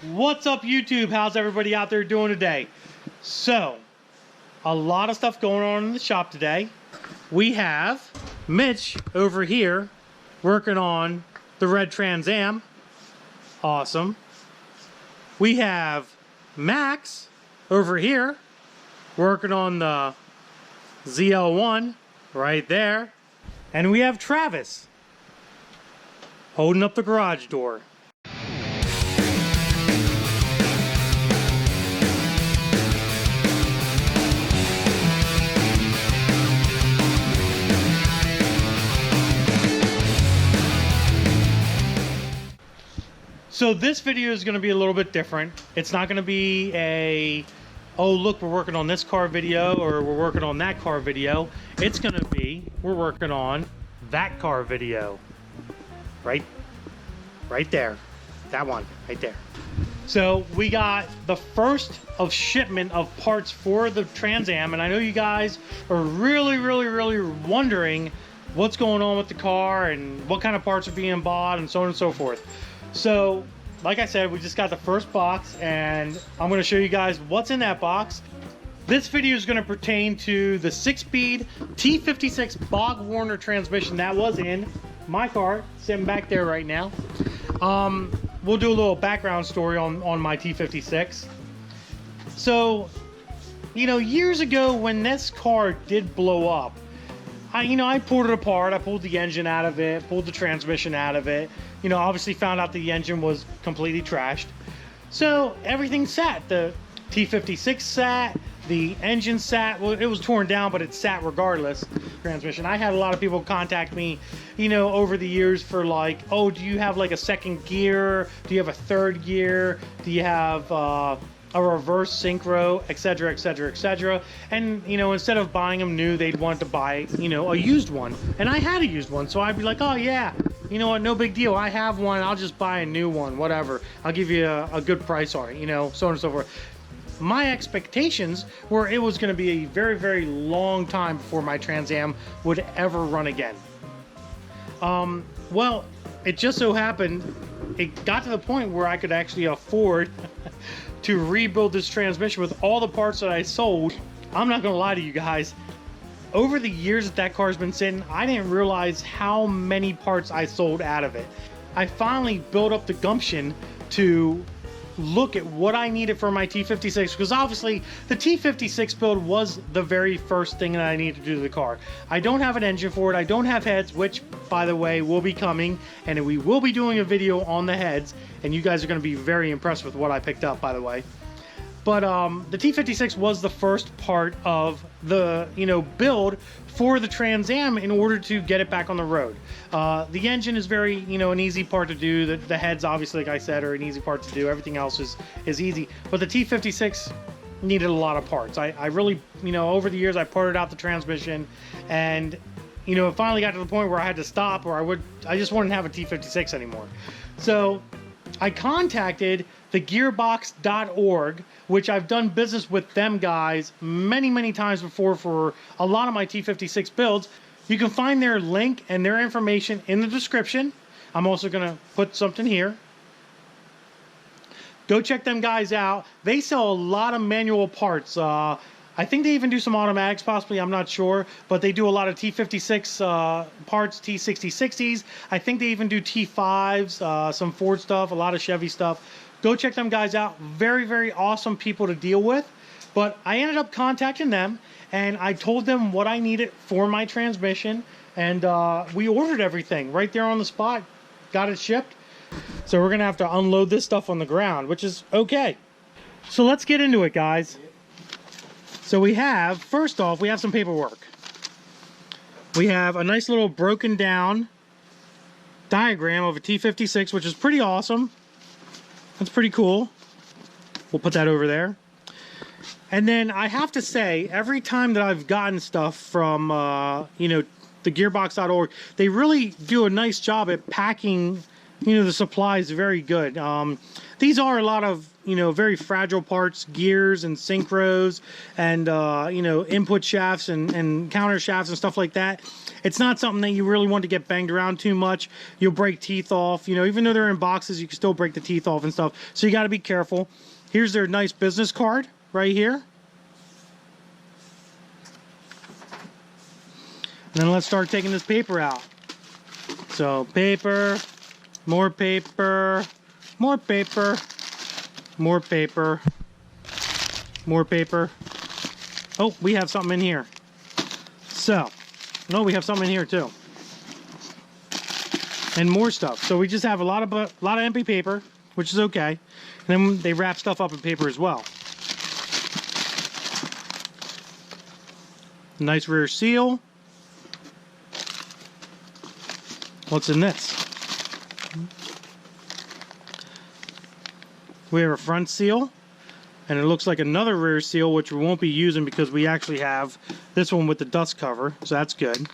What's up, YouTube? How's everybody out there doing today? So, a lot of stuff going on in the shop today. We have Mitch over here working on the red Trans Am. Awesome. We have Max over here working on the ZL1 right there. And we have Travis holding up the garage door. So this video is going to be a little bit different. It's not going to be a, oh look, we're working on this car video or we're working on that car video. It's going to be, we're working on that car video. Right there. That one, right there. So we got the first of shipment of parts for the Trans Am, and I know you guys are really wondering what's going on with the car and what kind of parts are being bought and so on and so forth. So, like I said, we just got the first box, and I'm going to show you guys what's in that box. This video is going to pertain to the 6-speed T56 Bog Warner transmission that was in my car, sitting back there right now. We'll do a little background story on my T56. So, you know, years ago when this car did blow up, I pulled it apart. I pulled the engine out of it, pulled the transmission out of it. You know, obviously found out the engine was completely trashed. So everything sat. The T56 sat, the engine sat. Well, it was torn down, but it sat regardless. Transmission. I had a lot of people contact me, you know, over the years for like, oh, do you have like a second gear? Do you have a third gear? Do you have a reverse synchro, etc, etc, etc. And you know, instead of buying them new, they'd want to buy, you know, a used one. And I had a used one, so I'd be like, oh yeah, you know what, no big deal, I have one, I'll just buy a new one, whatever, I'll give you a good price on it, you know, so on and so forth. My expectations were it was going to be a very long time before my Trans Am would ever run again. Well, it just so happened it got to the point where I could actually afford to rebuild this transmission with all the parts that I sold. I'm not gonna lie to you guys, over the years that car's been sitting, I didn't realize how many parts I sold out of it. I finally built up the gumption to look at what I needed for my T56, because obviously the T56 build was the very first thing that I needed to do to the car. I don't have an engine for it, I don't have heads, which by the way will be coming, and we will be doing a video on the heads, and you guys are going to be very impressed with what I picked up, by the way. But the T56 was the first part of the, you know, build for the Trans Am in order to get it back on the road. The engine is very, you know, an easy part to do. The heads, obviously, like I said, are an easy part to do. Everything else is easy. But the T56 needed a lot of parts. I really, you know, over the years, I parted out the transmission, and, you know, it finally got to the point where I had to stop, or I just wouldn't have a T56 anymore. So I contacted the gearbox.org, which I've done business with them guys many times before for a lot of my T56 builds. You can find their link and their information in the description. I'm also going to put something here. Go check them guys out. They sell a lot of manual parts. I think they even do some automatics, possibly, I'm not sure, but they do a lot of T56 parts, T6060s. I think they even do T5s, some Ford stuff, a lot of Chevy stuff. Go check them guys out. Very awesome people to deal with. But I ended up contacting them, and I told them what I needed for my transmission, and we ordered everything right there on the spot, got it shipped. So we're gonna have to unload this stuff on the ground, which is okay. So let's get into it, guys. So we have, first off, we have some paperwork. We have a nice little broken down diagram of a T56, which is pretty awesome. That's pretty cool. We'll put that over there. And then I have to say, every time that I've gotten stuff from, you know, the gearbox.org, they really do a nice job at packing, you know, the supplies very good. these are a lot of, you know, very fragile parts, gears and synchros and, you know, input shafts and counter shafts and stuff like that. It's not something that you really want to get banged around too much. You'll break teeth off. You know, even though they're in boxes, you can still break the teeth off and stuff. So you got to be careful. Here's their nice business card right here. And then let's start taking this paper out. So paper, more paper, more paper, more paper, more paper. Oh, we have something in here. So, no, we have something in here too. And more stuff. So we just have a lot of empty paper, which is okay. And then they wrap stuff up in paper as well. Nice rear seal. What's in this? We have a front seal, and it looks like another rear seal, which we won't be using because we actually have this one with the dust cover, so that's good.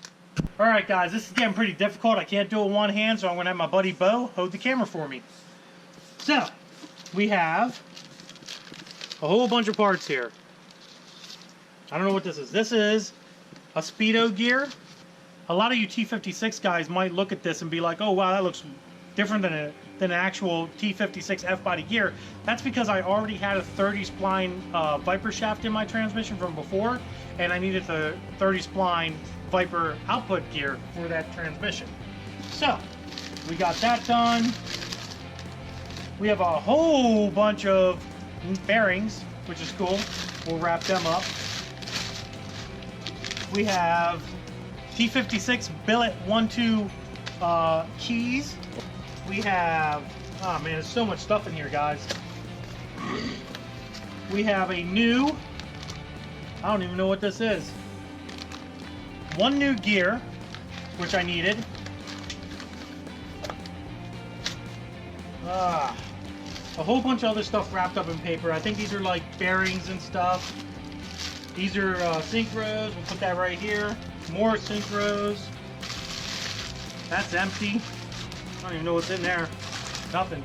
All right, guys, this is getting pretty difficult. I can't do it with one hand, so I'm going to have my buddy Bo hold the camera for me. So, we have a whole bunch of parts here. I don't know what this is. This is a Speedo gear. A lot of you T56 guys might look at this and be like, oh, wow, that looks different than an actual T56 F-body gear. That's because I already had a 30 spline Viper shaft in my transmission from before, and I needed the 30 spline Viper output gear for that transmission. So, we got that done. We have a whole bunch of bearings, which is cool. We'll wrap them up. We have T56 billet 1-2 keys. We have, oh man, there's so much stuff in here, guys. We have a new, I don't even know what this is. One new gear, which I needed. A whole bunch of other stuff wrapped up in paper. I think these are like bearings and stuff. These are synchros. We'll put that right here. More synchros. That's empty. I don't even know what's in there. Nothing.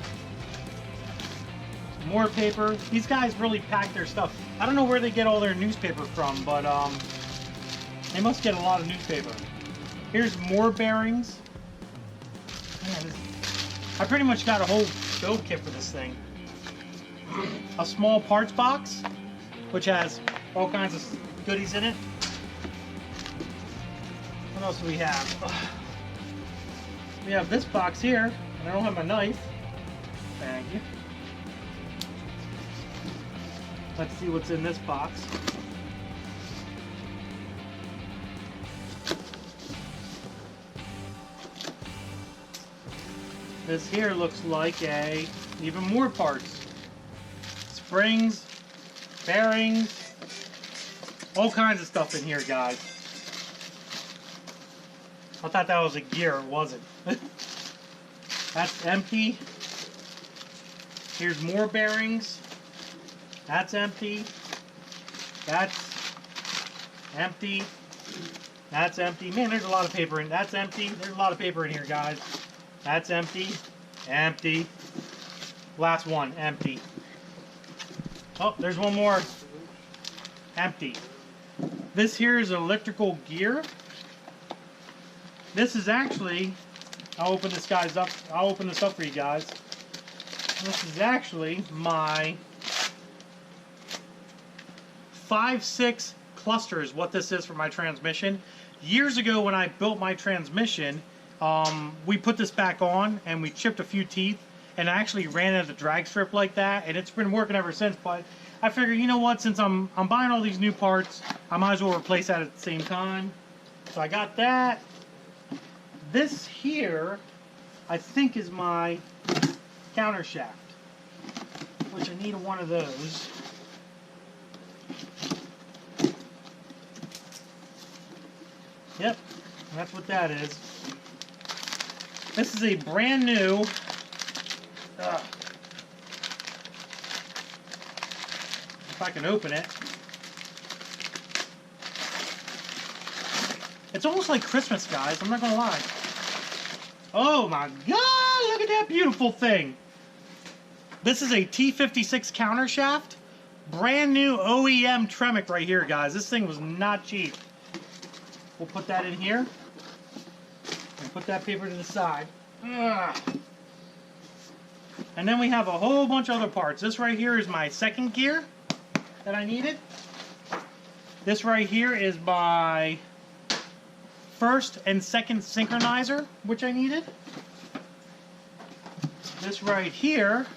More paper. These guys really pack their stuff. I don't know where they get all their newspaper from, but they must get a lot of newspaper. Here's more bearings. Man, I pretty much got a whole build kit for this thing. A small parts box, which has all kinds of goodies in it. What else do we have? We have this box here, and I don't have my knife. Thank you. Let's see what's in this box. This here looks like even more parts. Springs, bearings, all kinds of stuff in here, guys. I thought that was a gear, it wasn't. That's empty. Here's more bearings. That's empty. That's empty. That's empty. Man, there's a lot of paper in. That's empty. There's a lot of paper in here, guys. That's empty. Empty. Last one, empty. Oh, there's one more. Empty. This here is electrical gear. This is actually, I'll open this up for you guys. This is actually my 5-6 cluster is what this is for my transmission. Years ago when I built my transmission, we put this back on and we chipped a few teeth and I actually ran it as a drag strip like that, and it's been working ever since. But I figured, you know what, since I'm buying all these new parts, I might as well replace that at the same time. So I got that. This here, I think, is my counter shaft, which I need one of those. Yep, that's what that is. This is a brand new if I can open it. It's almost like Christmas, guys, I'm not gonna lie. Oh my God, look at that beautiful thing. This is a T56 counter shaft. Brand new OEM Tremec right here, guys. This thing was not cheap. We'll put that in here. And put that paper to the side. Ugh. And then we have a whole bunch of other parts. This right here is my second gear that I needed. This right here is my first and second synchronizer, which I needed. This right here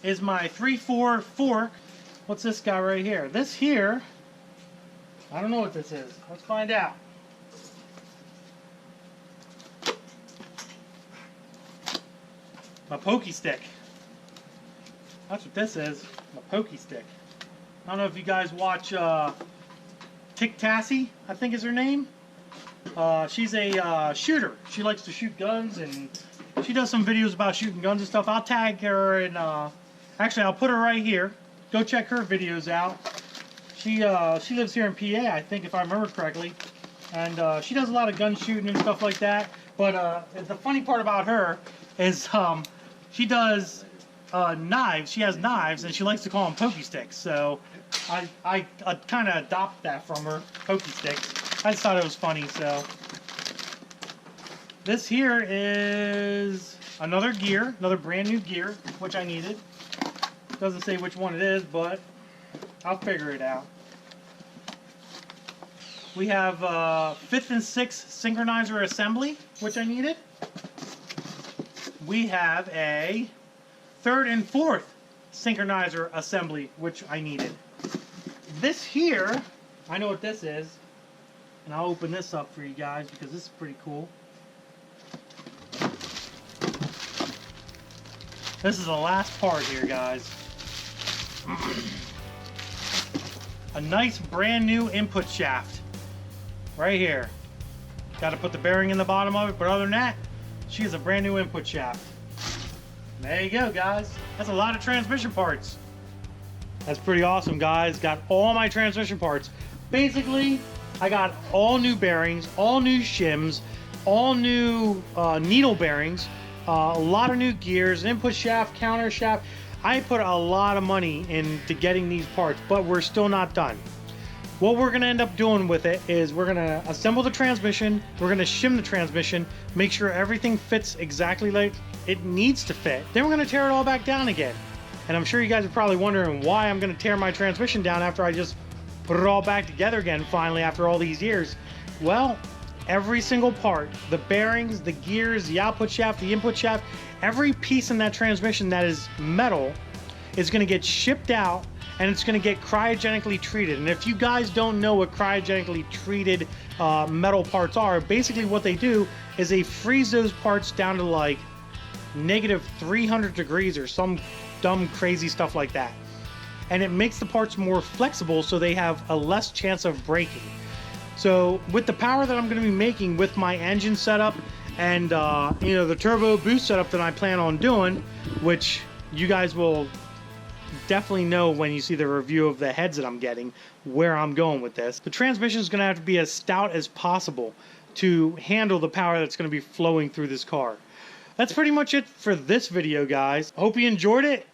is my 3/4 fork. What's this guy right here? This here, I don't know what this is. Let's find out. My pokey stick. That's what this is. My pokey stick. I don't know if you guys watch Tic Tassie, I think is her name. She's a shooter. She likes to shoot guns, and she does some videos about shooting guns and stuff. I'll tag her, and actually I'll put her right here. Go check her videos out. She lives here in PA, I think, if I remember correctly, and she does a lot of gun shooting and stuff like that. But the funny part about her is she does knives. She has knives, and she likes to call them pokey sticks. So I kind of adopt that from her, pokey sticks. I just thought it was funny. So this here is another gear, another brand new gear, which I needed. Doesn't say which one it is, but I'll figure it out. We have 5th and 6th synchronizer assembly, which I needed. We have a 3rd and 4th synchronizer assembly, which I needed. This here, I know what this is, and I'll open this up for you guys because this is pretty cool. This is the last part here, guys. A nice brand new input shaft right here. Got to put the bearing in the bottom of it, but other than that, she is a brand new input shaft. There you go, guys. That's a lot of transmission parts. That's pretty awesome, guys. Got all my transmission parts. Basically, I got all new bearings, all new shims, all new needle bearings, a lot of new gears, input shaft, counter shaft. I put a lot of money into getting these parts, but we're still not done. What we're going to end up doing with it is we're going to assemble the transmission, we're going to shim the transmission, make sure everything fits exactly like it needs to fit. Then we're going to tear it all back down again. And I'm sure you guys are probably wondering why I'm going to tear my transmission down after I just put it all back together again finally after all these years. Well, every single part, the bearings, the gears, the output shaft, the input shaft, every piece in that transmission that is metal is going to get shipped out, and it's going to get cryogenically treated. And if you guys don't know what cryogenically treated metal parts are, basically what they do is they freeze those parts down to like -300 degrees or some dumb crazy stuff like that. And it makes the parts more flexible so they have a less chance of breaking. So with the power that I'm going to be making with my engine setup and you know, the turbo boost setup that I plan on doing, which you guys will definitely know when you see the review of the heads that I'm getting, where I'm going with this. The transmission is going to have to be as stout as possible to handle the power that's going to be flowing through this car. That's pretty much it for this video, guys. Hope you enjoyed it.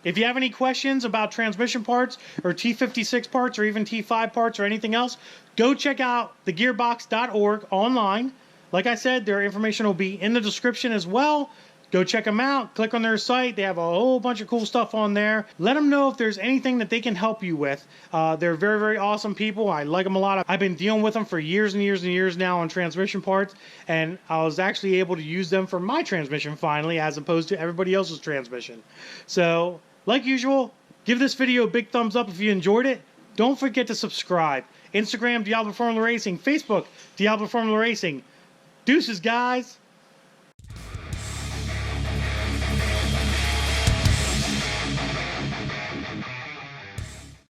If you have any questions about transmission parts or T56 parts or even T5 parts or anything else, go check out thegearbox.org online. Like I said, their information will be in the description as well. Go check them out. Click on their site. They have a whole bunch of cool stuff on there. Let them know if there's anything that they can help you with. They're very, very awesome people. I like them a lot. I've been dealing with them for years and years and years now on transmission parts, and I was actually able to use them for my transmission finally, as opposed to everybody else's transmission. So, like usual, give this video a big thumbs up if you enjoyed it. Don't forget to subscribe. Instagram, Diablo Formula Racing. Facebook, Diablo Formula Racing. Deuces, guys.